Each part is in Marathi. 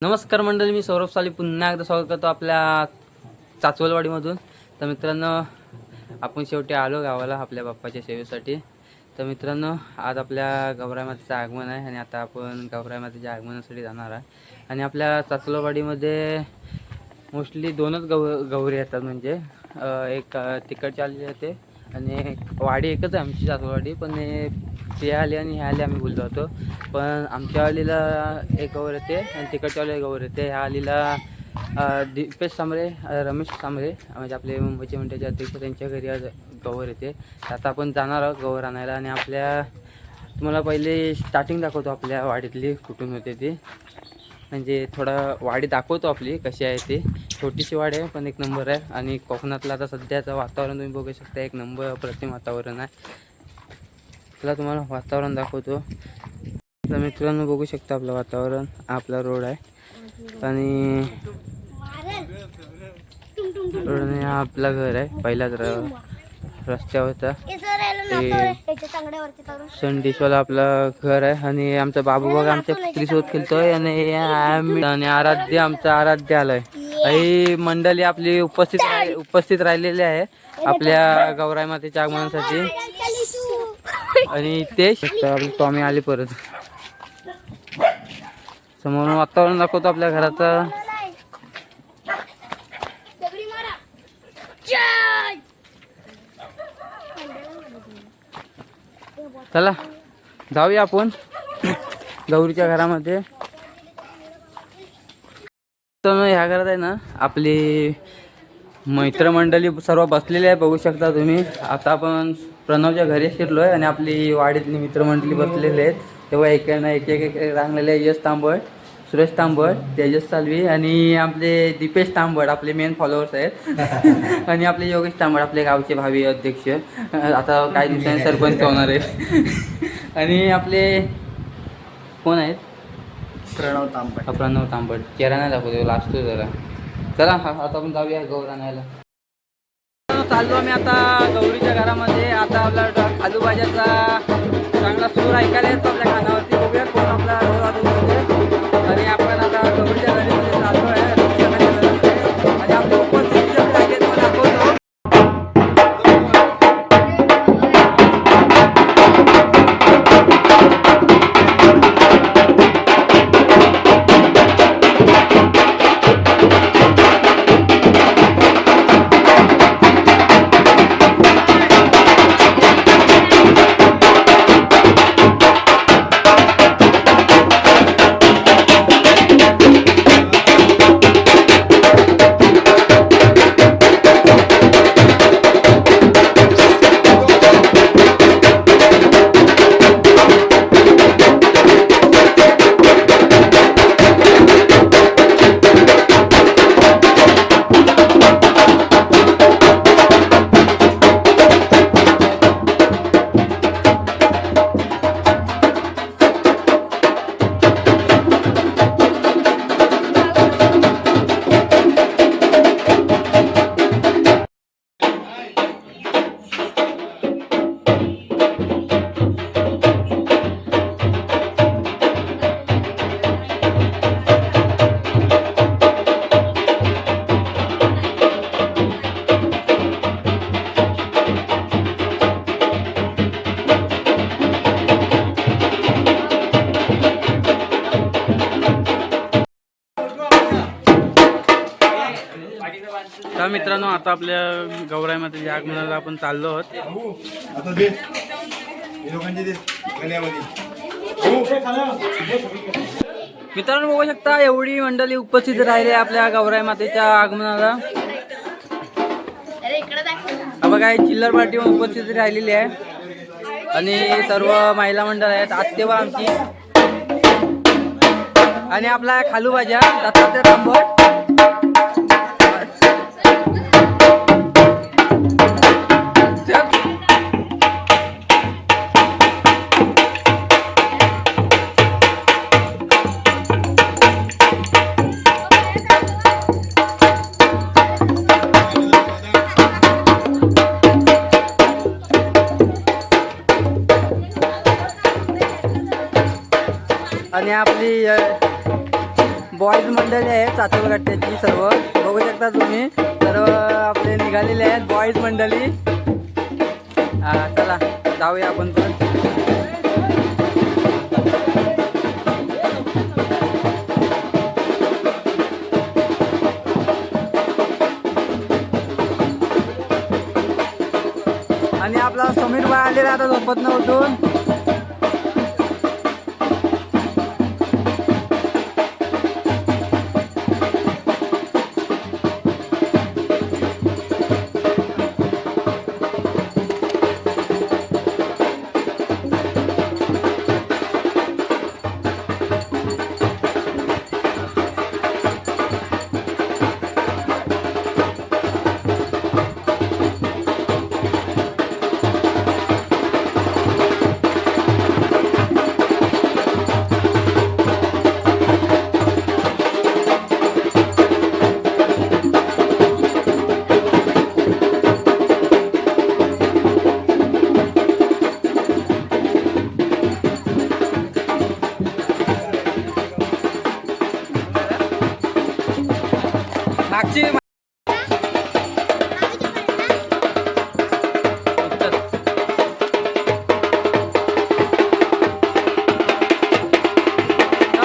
नमस्कार मंडळी, मी सौरभ साली पुन्हा एकदा स्वागत करतो आपल्या चाचवलवाडीमधून. तर मित्रांनो, आपण शेवटी आलो गावाला आपल्या बाप्पाच्या सेवेसाठी. तर मित्रांनो, आज आपल्या गौराई मातेचं आगमन आहे आणि आता आपण गौराई मातेच्या आगमनासाठी जाणार आहे. आणि आपल्या चाचवलवाडीमध्ये मोस्टली दोनच गौरी येतात, म्हणजे एक तिकडची आली जाते आणि वाडी एकच आहे आमची चाचवलवाडी. पण ते आले आणि ह्या आले आम्ही बोललो होतो. पण आमच्या आलीला एक गौर येते आणि तिकडच्या आलीला गौर येते. ह्या आलीला दीपेश सांबरे, रमेश सांबरे म्हणजे आपले मुंबईचे मंडळाचे अध्यक्ष, त्यांच्या घरी आज गौर येते. आता आपण जाणार आहोत गौर आणायला. आणि आपल्या तुम्हाला पहिले स्टार्टिंग दाखवतो आपल्या वाडीतली कुठून होते ती, म्हणजे थोडा वाडी दाखवतो आपली कशी आहे ती. छोटीशी वाडी आहे पण एक नंबर आहे. आणि कोकणातलं आता सध्याचं वातावरण तुम्ही बघू शकता, एक नंबर अप्रतिम वातावरण आहे. तुला तुम्हाला वातावरण दाखवतो. तर मित्रांनो बघू शकता आपलं वातावरण, आपला रोड आहे आणि रोडने आपला घर आहे. पहिलाच रस्त्यावर होता संडेश्वरला आपलं घर आहे. आणि आमचा बाबू बघा आमच्या पुत्रीसोबत खेळतोय आणि आराध्य, आमचा आराध्य आलाय. ही मंडळी आपली उपस्थित राहिलेली आहे आपल्या गौराई मातेच्या आगमनासाठी. आणि ते टॉमी आले परत. समोरून वातावरण दाखवतो आपल्या घराचं. चला जाऊया आपण गौरीच्या घरामध्ये. तर ह्या घरात आहे ना आपली मित्रमंडळी सर्व बसलेली आहे, बघू शकता तुम्ही. आता आपण प्रणवच्या घरी शिरलो आहे आणि आपली वाडीतली मित्रमंडळी बसलेले आहेत. तेव्हा एक रांगलेले आहे. यश तांबड, सुरेश तांबड, तेजस सालवी आणि आपले दीपेश तांबड आपले मेन फॉलोअर्स आहेत. आणि आपले योगेश तांबड आपले गावचे भावी अध्यक्ष, आता काही दिवसांनी सरपंच होणार आहेत. आणि आपले कोण आहेत? प्रणव तांबड चेहरा नाही दाखवतो, लाजतो जरा. चला आता आपण जाऊया गौर आणायला. चाललो आम्ही आता गौरीच्या घरामध्ये. आता आपला खालूबाजाचा चांगला सूर ऐकायला येतो आपल्या कानावरती. बघूया कोण आपला ढोल वाजवतो. आणि आपण आता गौरीच्या घरामध्ये चाललो आहे आणि आपल्या उपस्थिती दाखवतो. तर मित्रांनो, आता आपल्या गौराई मातेच्या आगमनाला आपण चाललो आहोत. मित्रांनो बघू शकता एवढी मंडळी उपस्थित राहिली आपल्या गौराई मातेच्या आगमनाला. बघा चिल्लर पार्टी उपस्थित राहिलेली आहे आणि सर्व महिला मंडळ आहेत. आत्तेवा आमची आणि आपला खालूबाजा दत्तात्रय तांबड. आणि आपली बॉईज मंडळी आहे चाचोल गट्ट्याची सर्व बघू शकता तुम्ही सर्व आपले निघालेले आहेत बॉईज मंडळी. चला जाऊया आपण पण. आणि आपला समीर भाई आलेला आता झोपत नव्हतून. मागची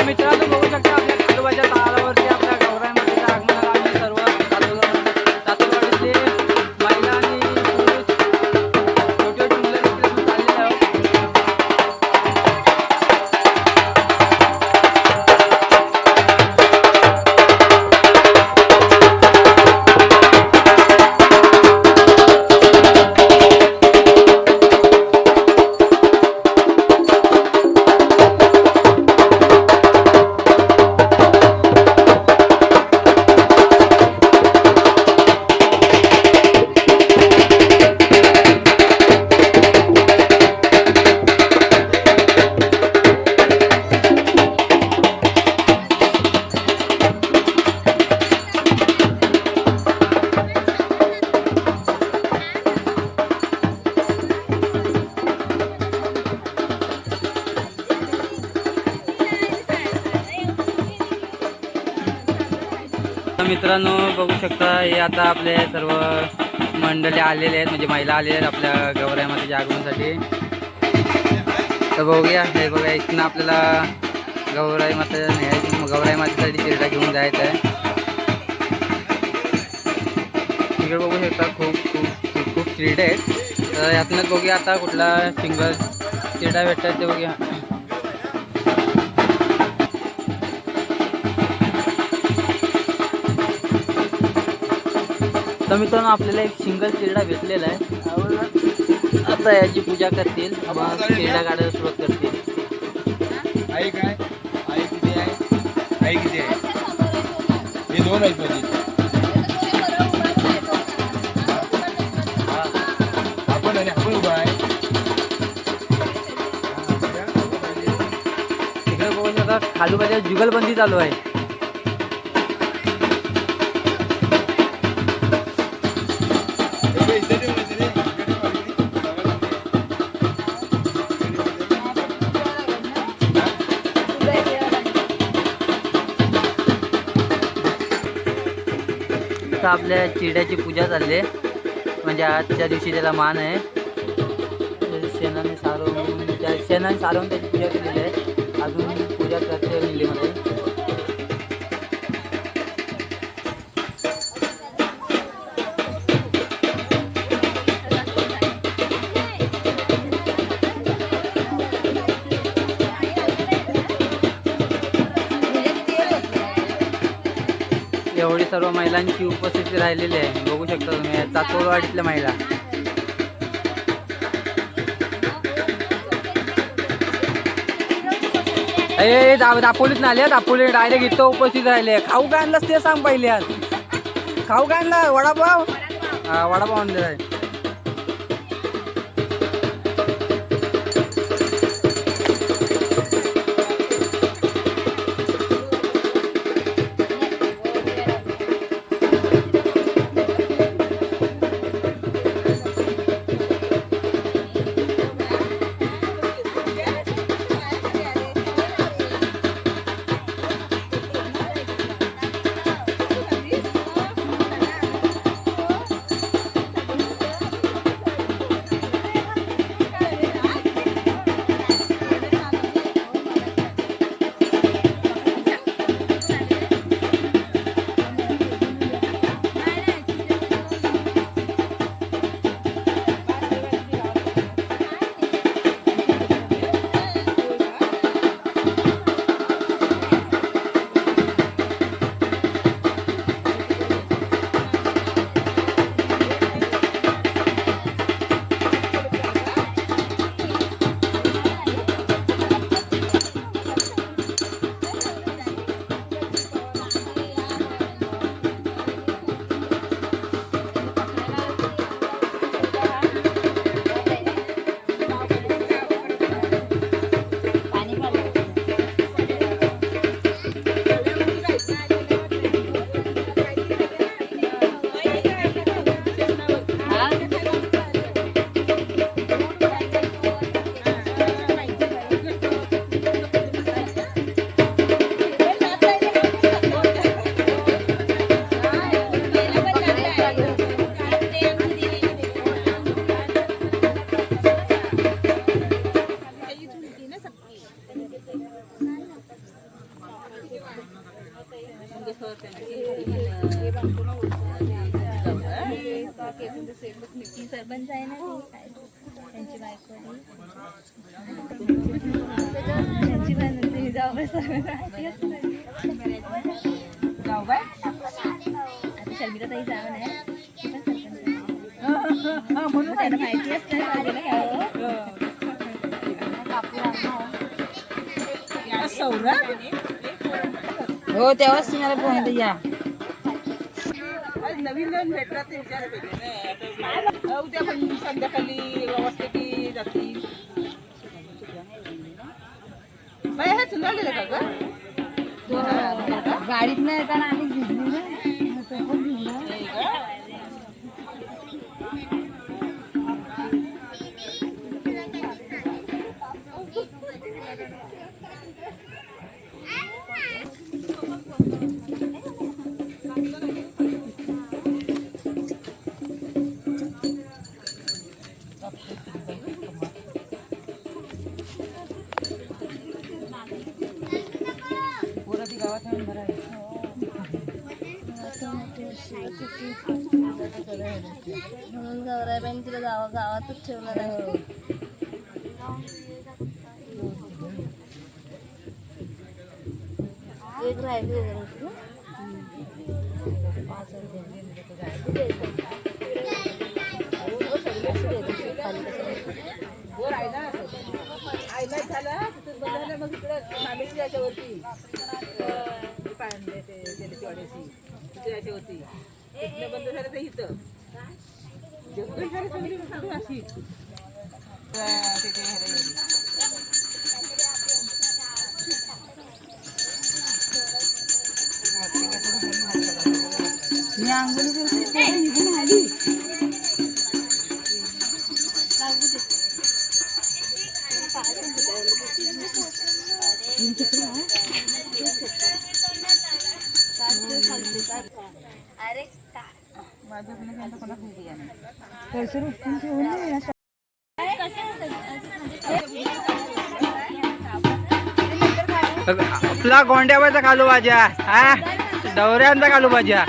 मित्रांनो बघू शकता आपल्या खालोबाच्या तळावरती आपल्या गौराईमातेच्या आगमनाला आम्ही सर्व चाचोलवाडीतले महिला आणि पुरुष छोटी छोटी मुलं देखील चाललेले आहोत. मित्रांनो बघू शकता हे आता आपले सर्व मंडळी आलेले आहेत म्हणजे महिला आलेल्या आहेत आपल्या गौराईमातेच्या आगमनासाठी. तर बघूया हे बघा इथनं आपल्याला गौराईमातेसाठी चिरडा घेऊन जायचं आहे. तिकडे बघू शकता खूप खूप खूप चिरडे आहेत. तर यातनं बघूया आता कुठला सिंगल चिरडा भेटतात ते बघूया. तर मित्रांनो आपल्याला एक सिंगल चिरडा भेटलेला आहे. आता याची पूजा करतील मग चिरडा काढायला सुरुवात करतील. आई काय आई किती आहे आई किती आहे हे दोन आहेत माझी आपण आणि आपण उभा आहे. तिकडे बघू शकता खालोबाच्या जुगलबंदी चालू आहे. आपल्या चिरड्याची पूजा चालली आहे म्हणजे आजच्या दिवशी त्याला मान आहे. शेणाने सारवून त्याची पूजा केलेली आहे. अजून पूजा करते मिल्लीमध्ये. एवढी सर्व महिलांची उपस्थिती राहिलेली आहे बघू शकता तुम्ही चाचोलवाडीतल्या महिला. दापोलीत ना आले दापोली डायरेक्ट इथं उपस्थित राहिले. खाऊ काय आणलास ते सांग पहिले. आज खाऊ काय आणला वडापाव. हा वडापाव आणलेला आहे. ती सरपंच आहे ना त्यांची बायको त्यांची बायको जाऊ बाय आता शर्मिला ताई जावं नाही म्हणून त्यांना माहिती असतं हो तेव्हाच तुम्हाला फोन या नवीन नवीन भेटतात ते विचार पाहिजे उद्या पण संध्याकाळी वाजता की जातील बाय हे चुनालेलं का ग गाडीत नाही येताना आम्ही भिजली ना तो पण भिजला. म्हणून गौराईबाईने तिला गावातच ठेवलं आहे एक राहिली आयला झाला तिथं बघायला मग इकडं नामेची याच्यावरती तेलाची वाड्याची तिथे याच्यावरती तिथलं बंद झालं तर इथं जेवढं झालं सगळी सांगू अशी तिथे ह्याला एवढी मी आंघोळी करते निघून आली अरे पैसे उठून ठेवून दे. आपला गोंड्यावरचा कालू भाज्या हा दौऱ्यांचा कालू भाज्या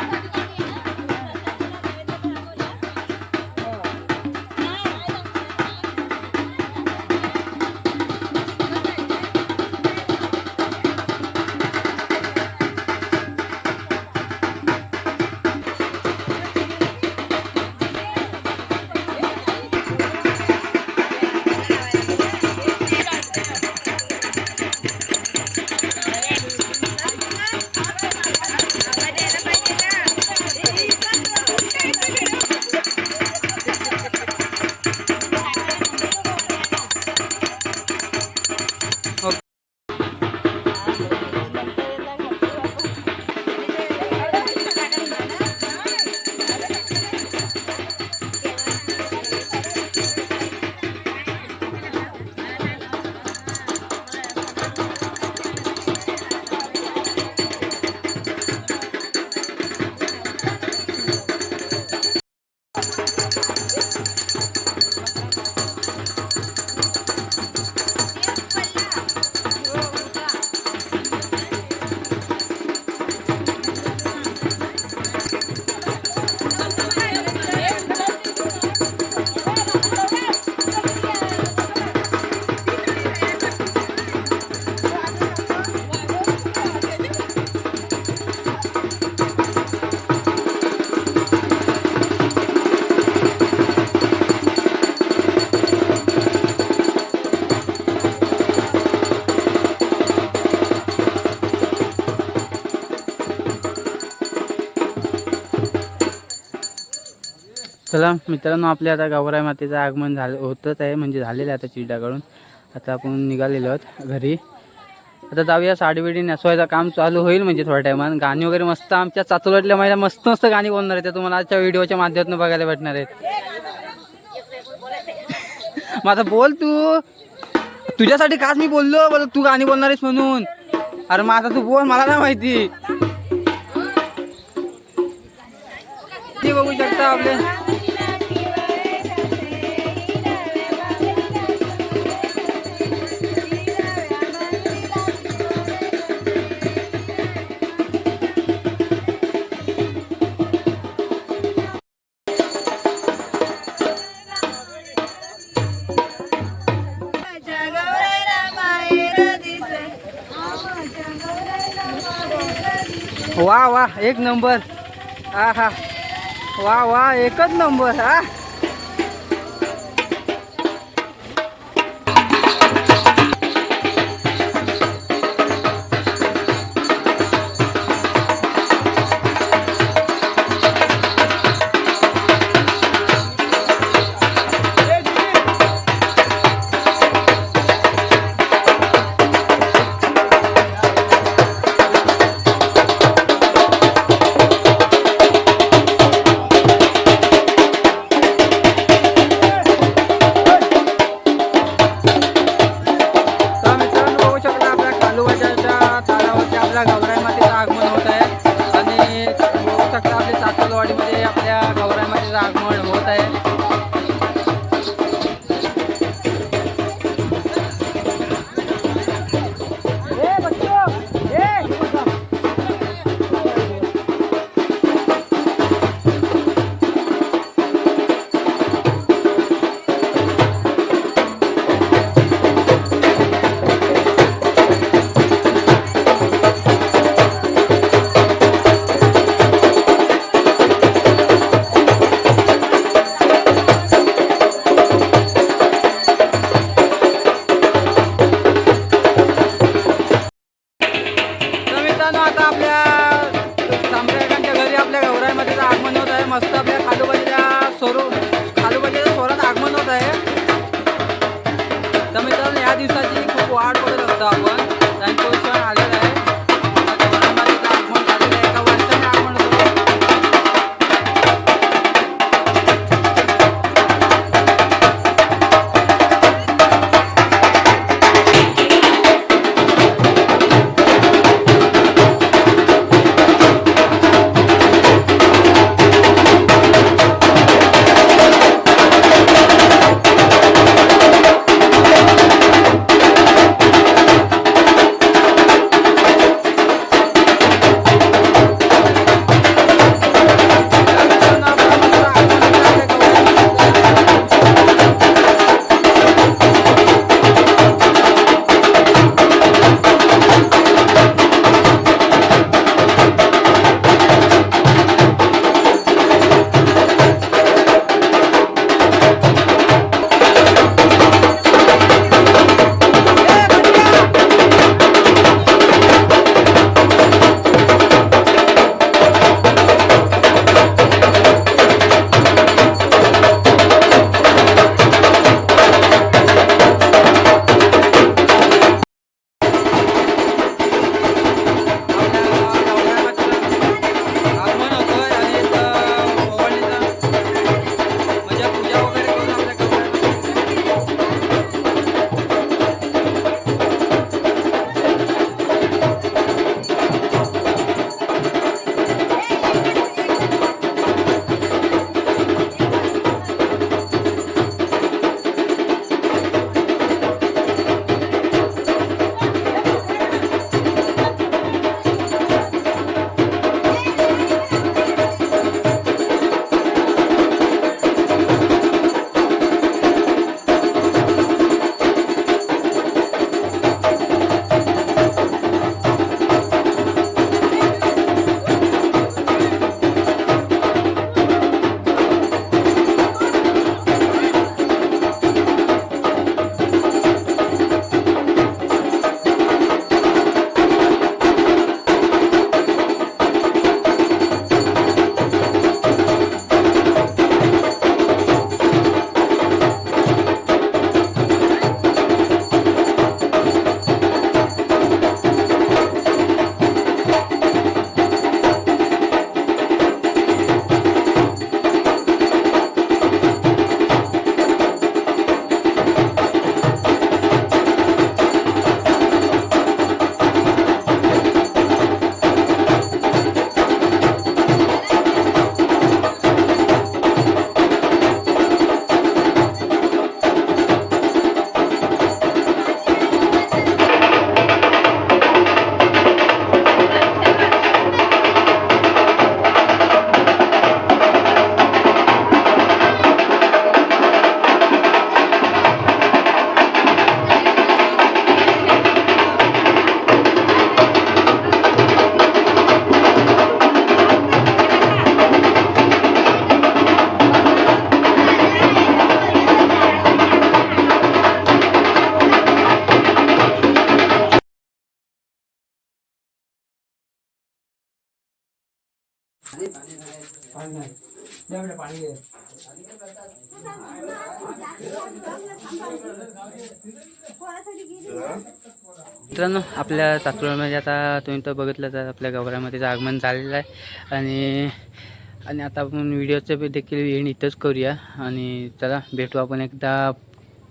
चला मित्रांनो आपल्या आता गौराई मातेचं आगमन होतच आहे म्हणजे झालेलं आहे आता चिरडाकडून आता आपण निघालेलो आहोत घरी आता जाऊया साडी बिडी नेसवायचं काम चालू होईल म्हणजे थोड्या टायमात गाणी वगैरे मस्त आमच्या चाचोलटल्या महिला मस्त मस्त गाणी बोलणार आहेत ते तुम्हाला आजच्या व्हिडिओच्या माध्यमातून बघायला भेटणार आहेत माझा बोल तू तुझ्यासाठी खास मी बोललो तू गाणी बोलणार आहेस म्हणून अरे माझा तू बोल मला नाही माहिती ते बघू शकता आपले वा वा एक नंबर. हा हा वा वा एकच नंबर. हा तर मित्रांनो बघू शकता आपल्या कालूबाजाच्या तालावरती आपल्या गौराई मातेचं आगमन होत आहे. आणि बघू शकता आपल्या चाचलवाडीमध्ये आपल्या गौराई मातेचं आगमन होत आहे. तर मित्रांनो आता आपल्या तांबेकरांच्या घरी आपल्या गौराई मातेचं आगमन होत आहे. मस्त आपल्या खालूबाजीच्या स्वरात आगमन होत आहे. तर मित्रांनो या दिवसाची खूप वाट बघत असतो आपण. त्यांचं क्षण आलेलं आहे. आता गौराई मातेचं आगमन झालेलं आहे. एका वर्षाने आगमन होतं. मित्रांनो आपल्या चाचोळमध्ये आता तुम्ही तर बघितलं तर आपल्या गवरामध्ये आगमन झालेलं आहे आणि आता आपण व्हिडिओचं देखील एंड इथंच करूया आणि चला भेटू आपण एकदा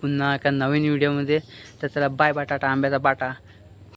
पुन्हा एका नवीन व्हिडिओमध्ये. तर चला बाय बाय टाटा आंब्याचा बाटा.